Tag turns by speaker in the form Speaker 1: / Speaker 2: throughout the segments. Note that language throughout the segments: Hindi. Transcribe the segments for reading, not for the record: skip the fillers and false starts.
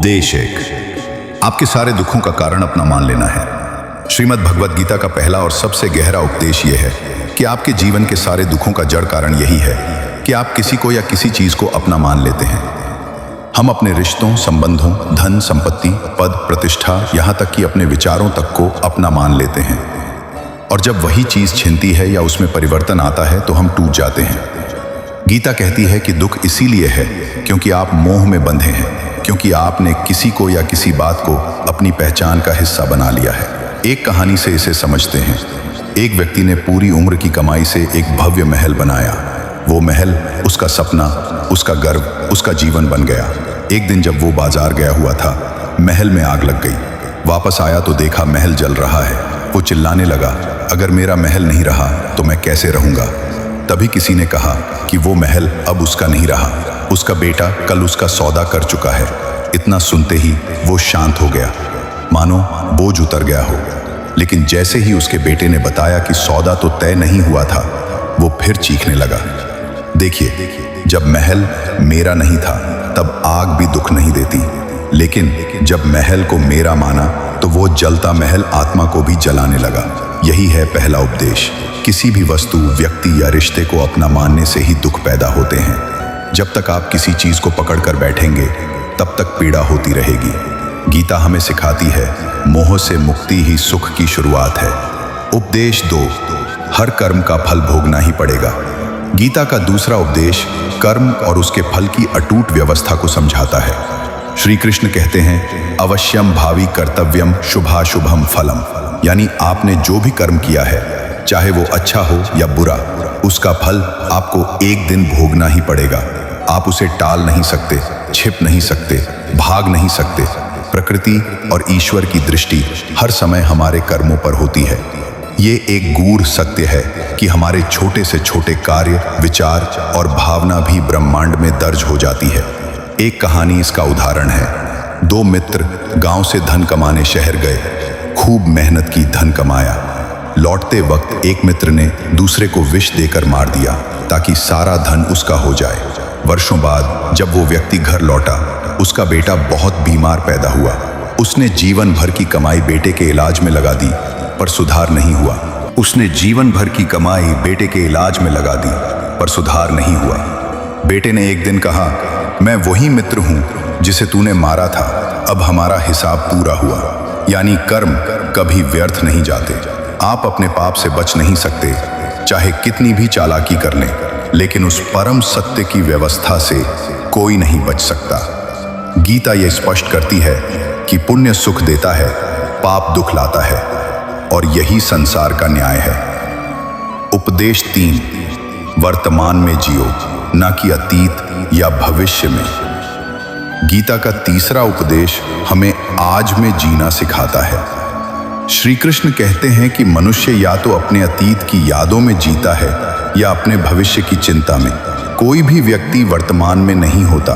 Speaker 1: उपदेश एक, आपके सारे दुखों का कारण अपना मान लेना है। श्रीमद् भगवद गीता का पहला और सबसे गहरा उपदेश यह है कि आपके जीवन के सारे दुखों का जड़ कारण यही है कि आप किसी को या किसी चीज को अपना मान लेते हैं। हम अपने रिश्तों, संबंधों, धन, संपत्ति, पद, प्रतिष्ठा, यहाँ तक कि अपने विचारों तक को अपना मान लेते हैं। और जब वही चीज छिनती है या उसमें परिवर्तन आता है तो हम टूट जाते हैं। गीता कहती है कि दुख इसीलिए है क्योंकि आप मोह में बंधे हैं, क्योंकि आपने किसी को या किसी बात को अपनी पहचान का हिस्सा बना लिया है। एक कहानी से इसे समझते हैं। एक व्यक्ति ने पूरी उम्र की कमाई से एक भव्य महल बनाया। वो महल उसका सपना, उसका गर्व, उसका जीवन बन गया। एक दिन जब वो बाजार गया हुआ था, महल में आग लग गई। वापस आया तो देखा महल जल रहा है। वो चिल्लाने लगा, अगर मेरा महल नहीं रहा तो मैं कैसे रहूंगा। तभी किसी ने कहा कि वो महल अब उसका नहीं रहा, उसका बेटा कल उसका सौदा कर चुका है। इतना सुनते ही वो शांत हो गया, मानो बोझ उतर गया हो। लेकिन जैसे ही उसके बेटे ने बताया कि सौदा तो तय नहीं हुआ था, वो फिर चीखने लगा। देखिए, जब महल मेरा नहीं था तब आग भी दुख नहीं देती, लेकिन जब महल को मेरा माना तो वो जलता महल आत्मा को भी जलाने लगा। यही है पहला उपदेश। किसी भी वस्तु, व्यक्ति या रिश्ते को अपना मानने से ही दुख पैदा होते हैं। जब तक आप किसी चीज को पकड़कर बैठेंगे तब तक पीड़ा होती रहेगी। गीता हमें सिखाती है, मोह से मुक्ति ही सुख की शुरुआत है। उपदेश 2, हर कर्म का फल भोगना ही पड़ेगा। गीता का दूसरा उपदेश कर्म और उसके फल की अटूट व्यवस्था को समझाता है। श्री कृष्ण कहते हैं, अवश्यम भावी कर्तव्यम शुभाशुभम फलम, यानी आपने जो भी कर्म किया है, चाहे वो अच्छा हो या बुरा, उसका फल आपको एक दिन भोगना ही पड़ेगा। आप उसे टाल नहीं सकते, छिप नहीं सकते, भाग नहीं सकते। प्रकृति और ईश्वर की दृष्टि हर समय हमारे कर्मों पर होती है। ये एक गूढ़ सत्य है कि हमारे छोटे से छोटे कार्य, विचार और भावना भी ब्रह्मांड में दर्ज हो जाती है। एक कहानी इसका उदाहरण है। 2 मित्र गांव से धन कमाने शहर गए। खूब मेहनत की, धन कमाया। लौटते वक्त एक मित्र ने दूसरे को विष देकर मार दिया ताकि सारा धन उसका हो जाए। वर्षों बाद जब वो व्यक्ति घर लौटा, उसका बेटा बहुत बीमार पैदा हुआ। उसने जीवन भर की कमाई बेटे के इलाज में लगा दी, पर सुधार नहीं हुआ। उसने जीवन भर की कमाई बेटे के इलाज में लगा दी, पर सुधार नहीं हुआ। बेटे ने एक दिन कहा, मैं वही मित्र हूं जिसे तूने मारा था, अब हमारा हिसाब पूरा हुआ। यानी कर्म कभी व्यर्थ नहीं जाते। आप अपने पाप से बच नहीं सकते, चाहे कितनी भी चालाकी कर लें, लेकिन उस परम सत्य की व्यवस्था से कोई नहीं बच सकता। गीता यह स्पष्ट करती है कि पुण्य सुख देता है, पाप दुख लाता है, और यही संसार का न्याय है। उपदेश 3, वर्तमान में जियो, न कि अतीत या भविष्य में। गीता का तीसरा उपदेश हमें आज में जीना सिखाता है। श्री कृष्ण कहते हैं कि मनुष्य या तो अपने अतीत की यादों में जीता है या अपने भविष्य की चिंता में। कोई भी व्यक्ति वर्तमान में नहीं होता,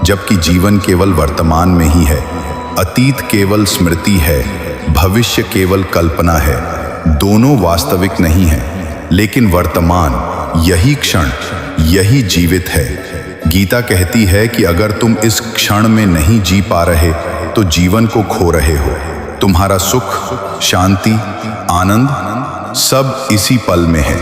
Speaker 1: जबकि जीवन केवल वर्तमान में ही है। अतीत केवल स्मृति है, भविष्य केवल कल्पना है। दोनों वास्तविक नहीं है, लेकिन वर्तमान, यही क्षण, यही जीवित है। गीता कहती है कि अगर तुम इस क्षण में नहीं जी पा रहे तो जीवन को खो रहे हो। तुम्हारा सुख, शांति, आनंद सब इसी पल में है।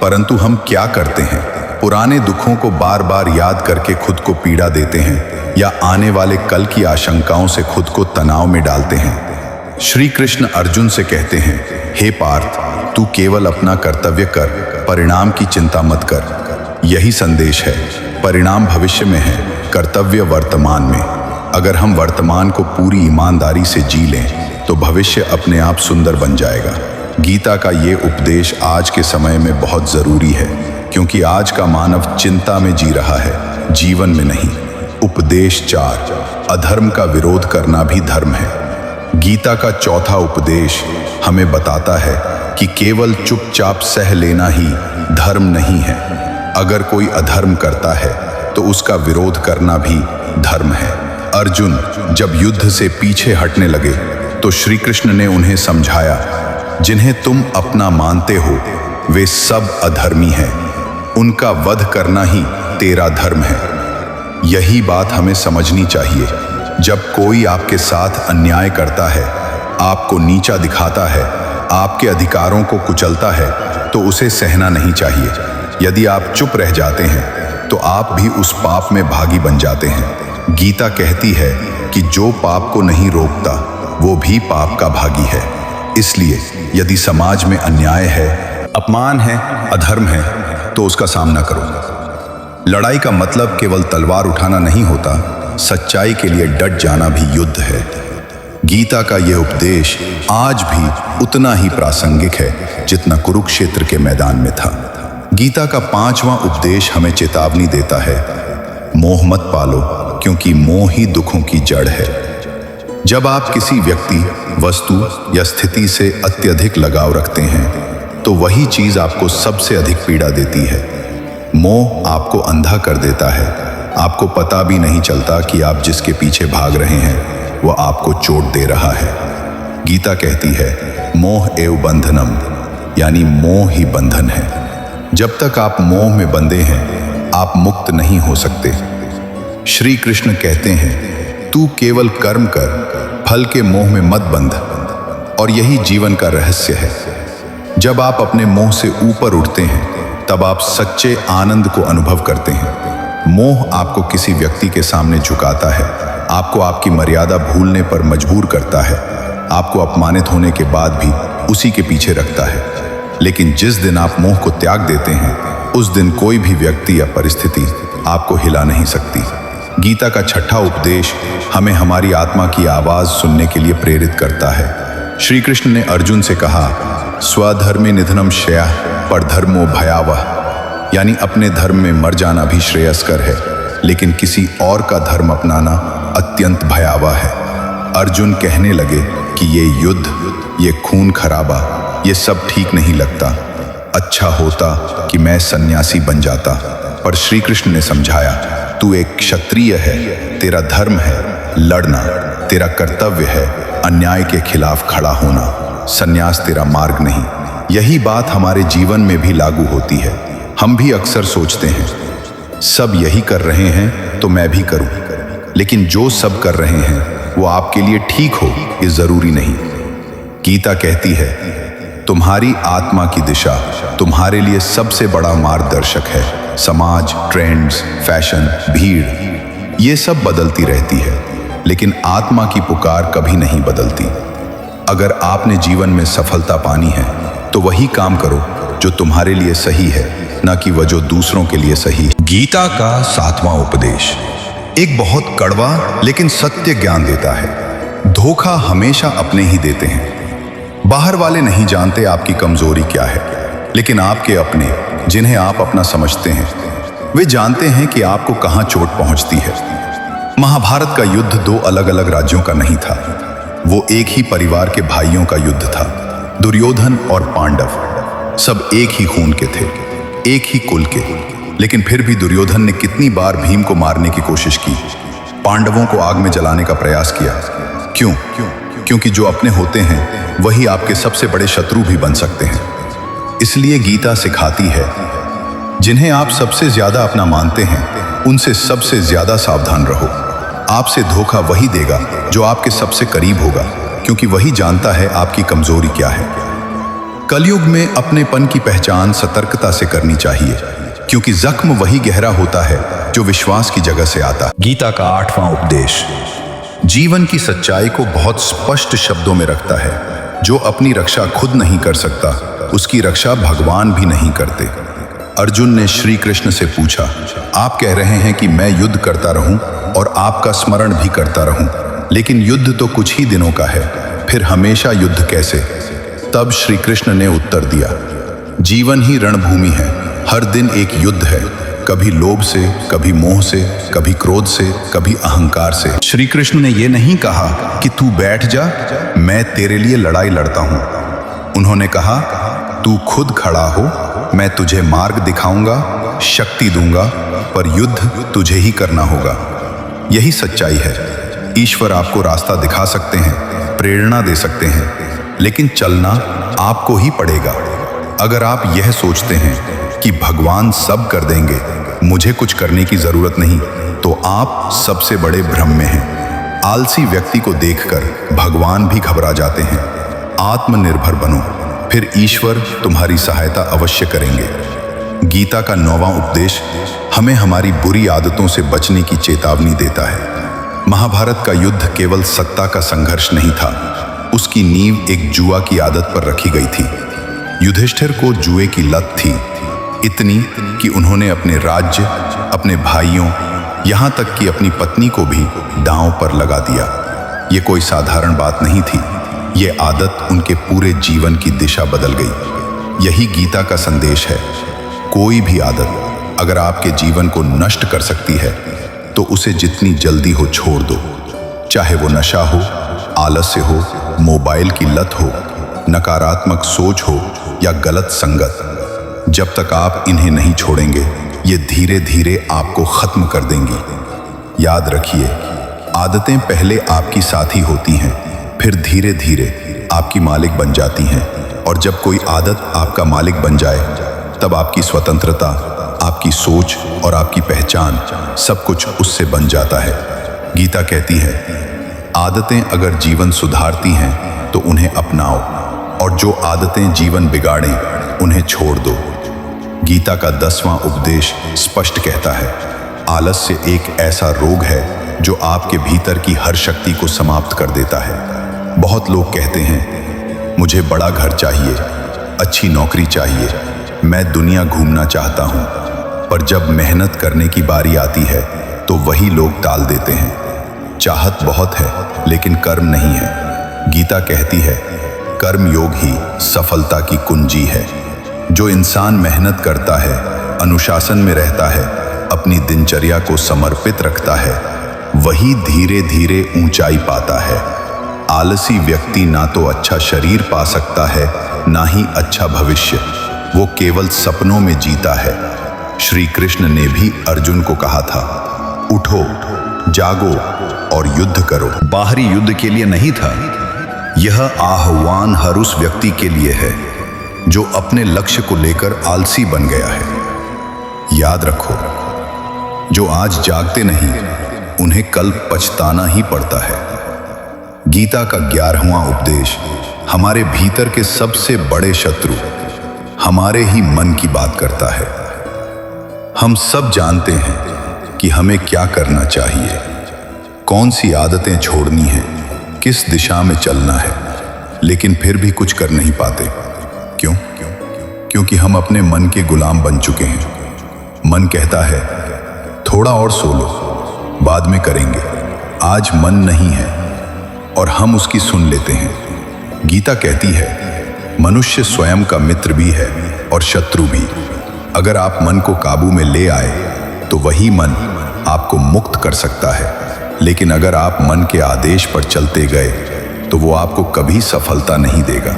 Speaker 1: परंतु हम क्या करते हैं? पुराने दुखों को बार बार याद करके खुद को पीड़ा देते हैं, या आने वाले कल की आशंकाओं से खुद को तनाव में डालते हैं। श्री कृष्ण अर्जुन से कहते हैं, हे पार्थ, तू केवल अपना कर्तव्य कर, परिणाम की चिंता मत कर। यही संदेश है। परिणाम भविष्य में है, कर्तव्य वर्तमान में। अगर हम वर्तमान को पूरी ईमानदारी से जी लें तो भविष्य अपने आप सुंदर बन जाएगा। गीता का ये उपदेश आज के समय में बहुत जरूरी है, क्योंकि आज का मानव चिंता में जी रहा है, जीवन में नहीं। उपदेश 4, अधर्म का विरोध करना भी धर्म है। गीता का चौथा उपदेश हमें बताता है कि केवल चुपचाप सह लेना ही धर्म नहीं है। अगर कोई अधर्म करता है तो उसका विरोध करना भी धर्म है। अर्जुन जब युद्ध से पीछे हटने लगे तो श्री कृष्ण ने उन्हें समझाया, जिन्हें तुम अपना मानते हो वे सब अधर्मी हैं, उनका वध करना ही तेरा धर्म है। यही बात हमें समझनी चाहिए। जब कोई आपके साथ अन्याय करता है, आपको नीचा दिखाता है, आपके अधिकारों को कुचलता है, तो उसे सहना नहीं चाहिए। यदि आप चुप रह जाते हैं तो आप भी उस पाप में भागी बन जाते हैं। गीता कहती है कि जो पाप को नहीं रोकता वो भी पाप का भागी है। इसलिए यदि समाज में अन्याय है, अपमान है, अधर्म है, तो उसका सामना करो। लड़ाई का मतलब केवल तलवार उठाना नहीं होता, सच्चाई के लिए डट जाना भी युद्ध है। गीता का यह उपदेश आज भी उतना ही प्रासंगिक है जितना कुरुक्षेत्र के मैदान में था। गीता का 5वां उपदेश हमें चेतावनी देता है, मोह मत पालो, क्योंकि मोह ही दुखों की जड़ है। जब आप किसी व्यक्ति, वस्तु या स्थिति से अत्यधिक लगाव रखते हैं तो वही चीज आपको सबसे अधिक पीड़ा देती है। मोह आपको अंधा कर देता है। आपको पता भी नहीं चलता कि आप जिसके पीछे भाग रहे हैं वह आपको चोट दे रहा है। गीता कहती है, मोह एव बंधनम, यानी मोह ही बंधन है। जब तक आप मोह में बंधे हैं आप मुक्त नहीं हो सकते। श्री कृष्ण कहते हैं, तू केवल कर्म कर, फल के मोह में मत बंध, और यही जीवन का रहस्य है। जब आप अपने मोह से ऊपर उठते हैं तब आप सच्चे आनंद को अनुभव करते हैं। मोह आपको किसी व्यक्ति के सामने झुकाता है, आपको आपकी मर्यादा भूलने पर मजबूर करता है, आपको अपमानित होने के बाद भी उसी के पीछे रखता है। लेकिन जिस दिन आप मोह को त्याग देते हैं उस दिन कोई भी व्यक्ति या परिस्थिति आपको हिला नहीं सकती। गीता का 6वां उपदेश हमें हमारी आत्मा की आवाज सुनने के लिए प्रेरित करता है। श्री कृष्ण ने अर्जुन से कहा, स्वधर्मे निधनम श्रेयः परधर्मो भयावह, यानी अपने धर्म में मर जाना भी श्रेयस्कर है, लेकिन किसी और का धर्म अपनाना अत्यंत भयावह है। अर्जुन कहने लगे कि ये युद्ध, ये खून खराबा, ये सब ठीक नहीं लगता। अच्छा होता कि मैं सन्यासी बन जाता। पर श्री कृष्ण ने समझाया, तू एक क्षत्रिय है, तेरा धर्म है लड़ना, तेरा कर्तव्य है अन्याय के खिलाफ खड़ा होना, सन्यास तेरा मार्ग नहीं। यही बात हमारे जीवन में भी लागू होती है। हम भी अक्सर सोचते हैं, सब यही कर रहे हैं तो मैं भी करूं, लेकिन जो सब कर रहे हैं वो आपके लिए ठीक हो ये जरूरी नहीं। गीता कहती है, तुम्हारी आत्मा की दिशा तुम्हारे लिए सबसे बड़ा मार्गदर्शक है। समाज, ट्रेंड्स, फैशन, भीड़, ये सब बदलती रहती है, लेकिन आत्मा की पुकार कभी नहीं बदलती। अगर आपने जीवन में सफलता पानी है तो वही काम करो जो तुम्हारे लिए सही है, न कि वह जो दूसरों के लिए सही। गीता का 7वां उपदेश एक बहुत कड़वा लेकिन सत्य ज्ञान देता है। धोखा हमेशा अपने ही देते हैं। बाहर वाले नहीं जानते आपकी कमजोरी क्या है, लेकिन आपके अपने, जिन्हें आप अपना समझते हैं, वे जानते हैं कि आपको कहां चोट पहुंचती है। महाभारत का युद्ध 2 अलग अलग राज्यों का नहीं था, वो एक ही परिवार के भाइयों का युद्ध था। दुर्योधन और पांडव सब एक ही खून के थे, एक ही कुल के, लेकिन फिर भी दुर्योधन ने कितनी बार भीम को मारने की कोशिश की, पांडवों को आग में जलाने का प्रयास किया। क्यों? क्योंकि जो अपने होते हैं वही आपके सबसे बड़े शत्रु भी बन सकते हैं। इसलिए गीता सिखाती है, जिन्हें आप सबसे ज्यादा अपना मानते हैं उनसे सबसे ज्यादा सावधान रहो। आपसे धोखा वही देगा जो आपके सबसे करीब होगा, क्योंकि वही जानता है आपकी कमजोरी क्या है। कलयुग में अपनेपन की पहचान सतर्कता से करनी चाहिए, क्योंकि जख्म वही गहरा होता है जो विश्वास की जगह से आता है। गीता का 8वां उपदेश जीवन की सच्चाई को बहुत स्पष्ट शब्दों में रखता है। जो अपनी रक्षा खुद नहीं कर सकता उसकी रक्षा भगवान भी नहीं करते। अर्जुन ने श्री कृष्ण से पूछा, आप कह रहे हैं कि मैं युद्ध करता रहूं और आपका स्मरण भी करता रहूं, लेकिन युद्ध तो कुछ ही दिनों का है, फिर हमेशा युद्ध कैसे? तब श्री कृष्ण ने उत्तर दिया, जीवन ही रणभूमि है, हर दिन एक युद्ध है, कभी लोभ से, कभी मोह से, कभी क्रोध से, कभी अहंकार से। श्री कृष्ण ने यह नहीं कहा कि तू बैठ जा, मैं तेरे लिए लड़ाई लड़ता हूं। उन्होंने कहा, तू खुद खड़ा हो, मैं तुझे मार्ग दिखाऊंगा, शक्ति दूंगा, पर युद्ध तुझे ही करना होगा। यही सच्चाई है। ईश्वर आपको रास्ता दिखा सकते हैं, प्रेरणा दे सकते हैं, लेकिन चलना आपको ही पड़ेगा। अगर आप यह सोचते हैं कि भगवान सब कर देंगे, मुझे कुछ करने की जरूरत नहीं, तो आप सबसे बड़े भ्रम में हैं। आलसी व्यक्ति को देखकर भगवान भी घबरा जाते हैं। आत्मनिर्भर बनो, फिर ईश्वर तुम्हारी सहायता अवश्य करेंगे। गीता का 9वां उपदेश हमें हमारी बुरी आदतों से बचने की चेतावनी देता है। महाभारत का युद्ध केवल सत्ता का संघर्ष नहीं था, उसकी नींव एक जुआ की आदत पर रखी गई थी। युधिष्ठिर को जुए की लत थी, इतनी कि उन्होंने अपने राज्य, अपने भाइयों, यहाँ तक कि अपनी पत्नी को भी दांव पर लगा दिया। ये कोई साधारण बात नहीं थी, ये आदत उनके पूरे जीवन की दिशा बदल गई। यही गीता का संदेश है। कोई भी आदत अगर आपके जीवन को नष्ट कर सकती है तो उसे जितनी जल्दी हो छोड़ दो। चाहे वो नशा हो, आलस्य हो, मोबाइल की लत हो, नकारात्मक सोच हो या गलत संगत, जब तक आप इन्हें नहीं छोड़ेंगे ये धीरे धीरे आपको खत्म कर देंगी। याद रखिए, आदतें पहले आपकी साथी होती हैं, फिर धीरे धीरे आपकी मालिक बन जाती हैं। और जब कोई आदत आपका मालिक बन जाए तब आपकी स्वतंत्रता, आपकी सोच और आपकी पहचान सब कुछ उससे बन जाता है। गीता कहती है, आदतें अगर जीवन सुधारती हैं तो उन्हें अपनाओ, और जो आदतें जीवन बिगाड़ें उन्हें छोड़ दो। गीता का 10वां उपदेश स्पष्ट कहता है, आलस्य एक ऐसा रोग है जो आपके भीतर की हर शक्ति को समाप्त कर देता है। बहुत लोग कहते हैं, मुझे बड़ा घर चाहिए, अच्छी नौकरी चाहिए, मैं दुनिया घूमना चाहता हूँ, पर जब मेहनत करने की बारी आती है तो वही लोग टाल देते हैं। चाहत बहुत है लेकिन कर्म नहीं है। गीता कहती है, कर्म योग ही सफलता की कुंजी है। जो इंसान मेहनत करता है, अनुशासन में रहता है, अपनी दिनचर्या को समर्पित रखता है, वही धीरे धीरे ऊंचाई पाता है। आलसी व्यक्ति ना तो अच्छा शरीर पा सकता है, ना ही अच्छा भविष्य, वो केवल सपनों में जीता है। श्री कृष्ण ने भी अर्जुन को कहा था, उठो, जागो और युद्ध करो। बाहरी युद्ध के लिए नहीं था, यह आह्वान हर उस व्यक्ति के लिए है जो अपने लक्ष्य को लेकर आलसी बन गया है। याद रखो, जो आज जागते नहीं उन्हें कल पछताना ही पड़ता है। गीता का 11वां उपदेश हमारे भीतर के सबसे बड़े शत्रु हमारे ही मन की बात करता है। हम सब जानते हैं कि हमें क्या करना चाहिए, कौन सी आदतें छोड़नी है, किस दिशा में चलना है, लेकिन फिर भी कुछ कर नहीं पाते। क्यों? क्योंकि हम अपने मन के गुलाम बन चुके हैं। मन कहता है, थोड़ा और सो लो, बाद में करेंगे, आज मन नहीं है, और हम उसकी सुन लेते हैं। गीता कहती है, मनुष्य स्वयं का मित्र भी है और शत्रु भी। अगर आप मन को काबू में ले आए तो वही मन आपको मुक्त कर सकता है, लेकिन अगर आप मन के आदेश पर चलते गए तो वो आपको कभी सफलता नहीं देगा।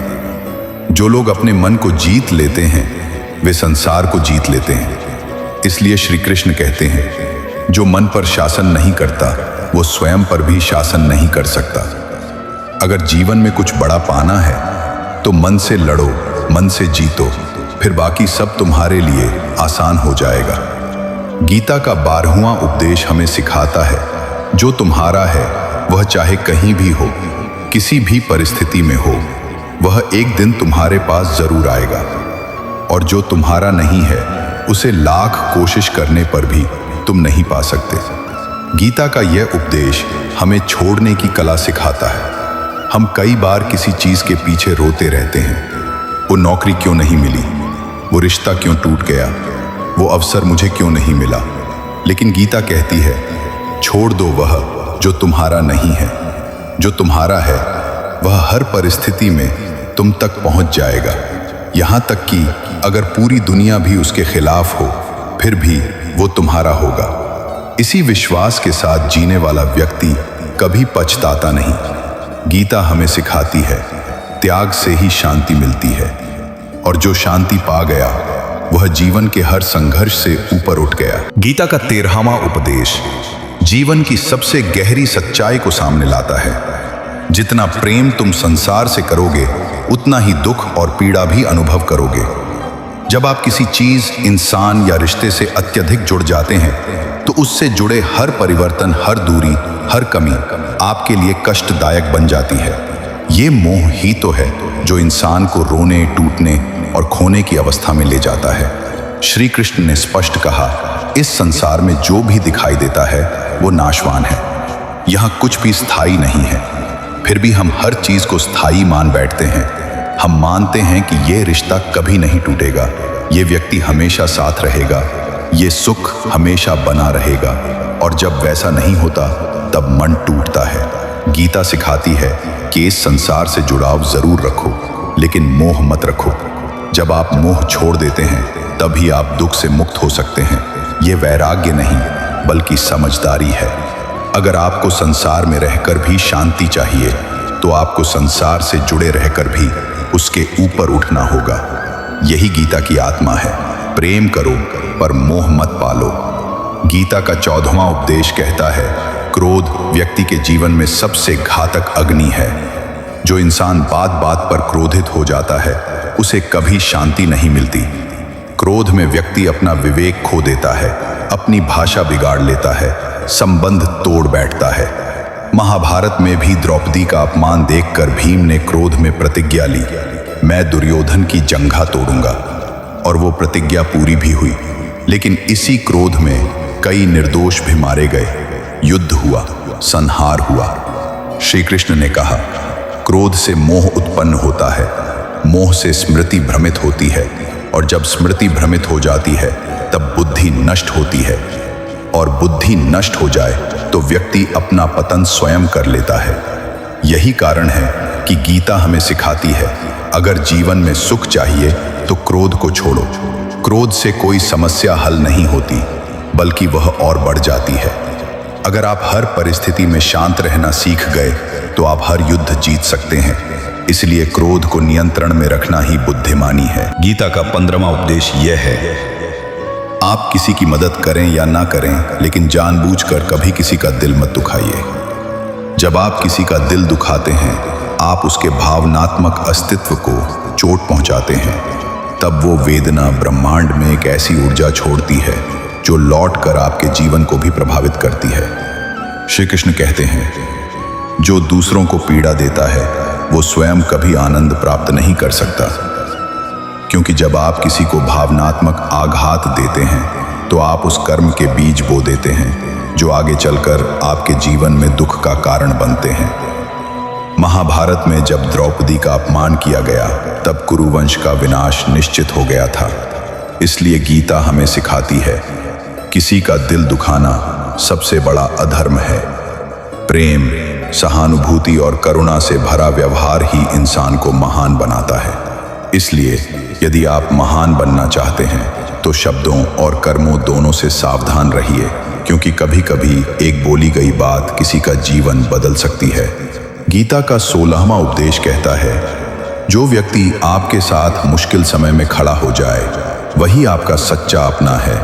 Speaker 1: जो लोग अपने मन को जीत लेते हैं वे संसार को जीत लेते हैं। इसलिए श्री कृष्ण कहते हैं, जो मन पर शासन नहीं करता वो स्वयं पर भी शासन नहीं कर सकता। अगर जीवन में कुछ बड़ा पाना है तो मन से लड़ो, मन से जीतो, फिर बाकी सब तुम्हारे लिए आसान हो जाएगा। गीता का 12वां उपदेश हमें सिखाता है, जो तुम्हारा है वह चाहे कहीं भी हो, किसी भी परिस्थिति में हो, वह एक दिन तुम्हारे पास जरूर आएगा, और जो तुम्हारा नहीं है उसे लाख कोशिश करने पर भी तुम नहीं पा सकते। गीता का यह उपदेश हमें छोड़ने की कला सिखाता है। हम कई बार किसी चीज के पीछे रोते रहते हैं, वो नौकरी क्यों नहीं मिली, वो रिश्ता क्यों टूट गया, वो अवसर मुझे क्यों नहीं मिला। लेकिन गीता कहती है, छोड़ दो वह जो तुम्हारा नहीं है। जो तुम्हारा है वह हर परिस्थिति में तुम तक पहुंच जाएगा, यहाँ तक कि अगर पूरी दुनिया भी उसके खिलाफ हो फिर भी वो तुम्हारा होगा। इसी विश्वास के साथ जीने वाला व्यक्ति कभी पछताता नहीं। गीता हमें सिखाती है, त्याग से ही शांति मिलती है, और जो शांति पा गया वह जीवन के हर संघर्ष से ऊपर उठ गया। गीता का 13वां उपदेश जीवन की सबसे गहरी सच्चाई को सामने लाता है। जितना प्रेम तुम संसार से करोगे उतना ही दुख और पीड़ा भी अनुभव करोगे। जब आप किसी चीज, इंसान या रिश्ते से अत्यधिक जुड़ जाते हैं तो उससे जुड़े हर परिवर्तन, हर दूरी, हर कमी आपके लिए कष्टदायक बन जाती है। ये मोह ही तो है जो इंसान को रोने, टूटने और खोने की अवस्था में ले जाता है। श्री कृष्ण ने स्पष्ट कहा, इस संसार में जो भी दिखाई देता है वो नाशवान है। यहाँ कुछ भी स्थायी नहीं है। फिर भी हम हर चीज को स्थायी मान बैठते हैं। हम मानते हैं कि ये रिश्ता कभी नहीं टूटेगा, ये व्यक्ति हमेशा साथ रहेगा, ये सुख हमेशा बना रहेगा। और जब वैसा नहीं होता तब मन टूटता है। गीता सिखाती है कि इस संसार से जुड़ाव जरूर रखो, लेकिन मोह मत रखो। जब आप मोह छोड़ देते हैं तभी आप दुख से मुक्त हो सकते हैं। ये वैराग्य नहीं बल्कि समझदारी है। अगर आपको संसार में रहकर भी शांति चाहिए तो आपको संसार से जुड़े रहकर भी उसके ऊपर उठना होगा। यही गीता की आत्मा है। प्रेम करो पर मोह मत पालो। गीता का 14वां उपदेश कहता है, क्रोध व्यक्ति के जीवन में सबसे घातक अग्नि है। जो इंसान बात बात पर क्रोधित हो जाता है उसे कभी शांति नहीं मिलती। क्रोध में व्यक्ति अपना विवेक खो देता है, अपनी भाषा बिगाड़ लेता है, संबंध तोड़ बैठता है। महाभारत में भी द्रौपदी का अपमान देखकर भीम ने क्रोध में प्रतिज्ञा ली, मैं दुर्योधन की जंघा तोड़ूंगा। और वो प्रतिज्ञा पूरी भी हुई। लेकिन इसी क्रोध में कई निर्दोष भी मारे गए, युद्ध हुआ, संहार हुआ। श्री कृष्ण ने कहा, क्रोध से मोह उत्पन्न होता है, मोह से स्मृति भ्रमित होती है, और जब स्मृति भ्रमित हो जाती है तब बुद्धि नष्ट होती है, और बुद्धि नष्ट हो जाए तो व्यक्ति अपना पतन स्वयं कर लेता है। यही कारण है कि गीता हमें सिखाती है, अगर जीवन में सुख चाहिए तो क्रोध को छोड़ो। क्रोध से कोई समस्या हल नहीं होती, बल्कि वह और बढ़ जाती है। अगर आप हर परिस्थिति में शांत रहना सीख गए तो आप हर युद्ध जीत सकते हैं। इसलिए क्रोध को नियंत्रण में रखना ही बुद्धिमानी है। गीता का 15वां उपदेश यह है, आप किसी की मदद करें या ना करें, लेकिन जानबूझकर कभी किसी का दिल मत दुखाइए। जब आप किसी का दिल दुखाते हैं, आप उसके भावनात्मक अस्तित्व को चोट पहुंचाते हैं। तब वो वेदना ब्रह्मांड में एक ऐसी ऊर्जा छोड़ती है जो लौटकर आपके जीवन को भी प्रभावित करती है। श्री कृष्ण कहते हैं, जो दूसरों को पीड़ा देता है वो स्वयं कभी आनंद प्राप्त नहीं कर सकता, क्योंकि जब आप किसी को भावनात्मक आघात देते हैं तो आप उस कर्म के बीज बो देते हैं जो आगे चलकर आपके जीवन में दुख का कारण बनते हैं। महाभारत में जब द्रौपदी का अपमान किया गया तब कुरुवंश का विनाश निश्चित हो गया था। इसलिए गीता हमें सिखाती है, किसी का दिल दुखाना सबसे बड़ा अधर्म है। प्रेम, सहानुभूति और करुणा से भरा व्यवहार ही इंसान को महान बनाता है। इसलिए यदि आप महान बनना चाहते हैं तो शब्दों और कर्मों दोनों से सावधान रहिए, क्योंकि कभी कभी एक बोली गई बात किसी का जीवन बदल सकती है। गीता का 16वां उपदेश कहता है, जो व्यक्ति आपके साथ मुश्किल समय में खड़ा हो जाए वही आपका सच्चा अपना है,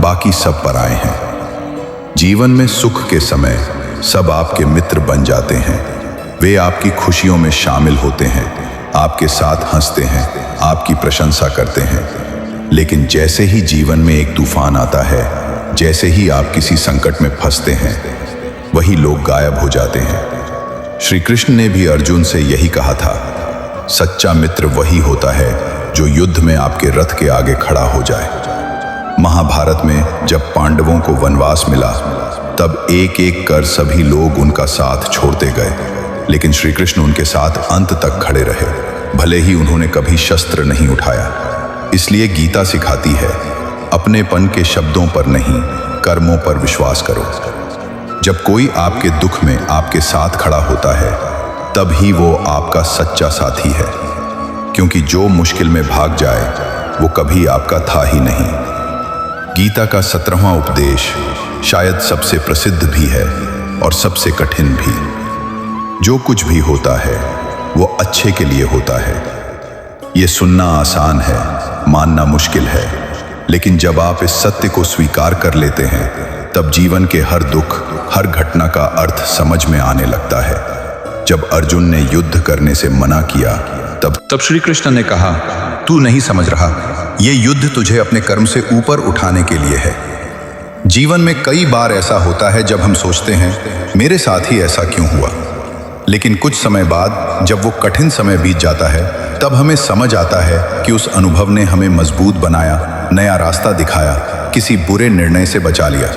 Speaker 1: बाकी सब पराए हैं। जीवन में सुख के समय सब आपके मित्र बन जाते हैं। वे आपकी खुशियों में शामिल होते हैं, आपके साथ हंसते हैं, आपकी प्रशंसा करते हैं। लेकिन जैसे ही जीवन में एक तूफान आता है, जैसे ही आप किसी संकट में फंसते हैं, वही लोग गायब हो जाते हैं। श्री कृष्ण ने भी अर्जुन से यही कहा था, सच्चा मित्र वही होता है जो युद्ध में आपके रथ के आगे खड़ा हो जाए। महाभारत में जब पांडवों को वनवास मिला तब एक एक कर सभी लोग उनका साथ छोड़ते गए, लेकिन श्री कृष्ण उनके साथ अंत तक खड़े रहे, भले ही उन्होंने कभी शस्त्र नहीं उठाया। इसलिए गीता सिखाती है, अपनेपन के शब्दों पर नहीं, कर्मों पर विश्वास करो। जब कोई आपके दुख में आपके साथ खड़ा होता है तब ही वो आपका सच्चा साथी है, क्योंकि जो मुश्किल में भाग जाए वो कभी आपका था ही नहीं। गीता का 17वां उपदेश शायद सबसे प्रसिद्ध भी है और सबसे कठिन भी। जो कुछ भी होता है वो अच्छे के लिए होता है। ये सुनना आसान है, मानना मुश्किल है, लेकिन जब आप इस सत्य को स्वीकार कर लेते हैं तब जीवन के हर दुख, हर घटना का अर्थ समझ में आने लगता है। जब अर्जुन ने युद्ध करने से मना किया तब श्री कृष्ण ने कहा, तू नहीं समझ रहा, ये युद्ध तुझे अपने कर्म से ऊपर उठाने के लिए है। जीवन में कई बार ऐसा होता है जब हम सोचते हैं मेरे साथ ही ऐसा क्यों हुआ, लेकिन कुछ समय बाद जब वो कठिन समय बीत जाता है तब हमें समझ आता है कि उस अनुभव ने हमें मजबूत बनाया, नया रास्ता दिखाया, किसी बुरे निर्णय से बचा लिया।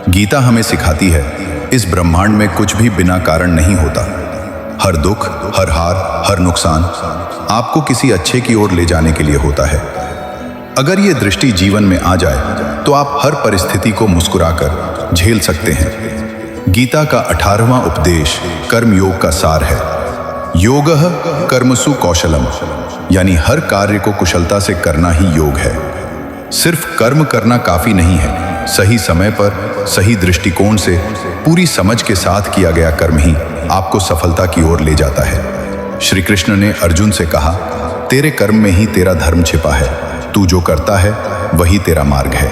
Speaker 1: गीता हमें सिखाती है इस ब्रह्मांड में कुछ भी बिना कारण नहीं होता। हर दुख, हर हार, हर नुकसान आपको किसी अच्छे की ओर ले जाने के लिए होता है। अगर ये दृष्टि जीवन में आ जाए तो आप हर परिस्थिति को मुस्कुराकर झेल सकते हैं। गीता का 18वां उपदेश कर्म योग का सार है। योगः कर्मसु कौशलम, यानी हर कार्य को कुशलता से करना ही योग है। सिर्फ कर्म करना काफी नहीं है, सही समय पर सही दृष्टिकोण से पूरी समझ के साथ किया गया कर्म ही आपको सफलता की ओर ले जाता है। श्री कृष्ण ने अर्जुन से कहा, तेरे कर्म में ही तेरा धर्म छिपा है, तू जो करता है वही तेरा मार्ग है।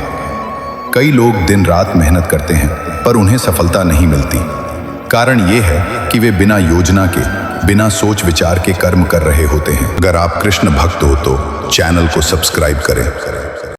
Speaker 1: कई लोग दिन रात मेहनत करते हैं पर उन्हें सफलता नहीं मिलती। कारण ये है कि वे बिना योजना के, बिना सोच विचार के कर्म कर रहे होते हैं। अगर आप कृष्ण भक्त हो तो चैनल को सब्सक्राइब करें।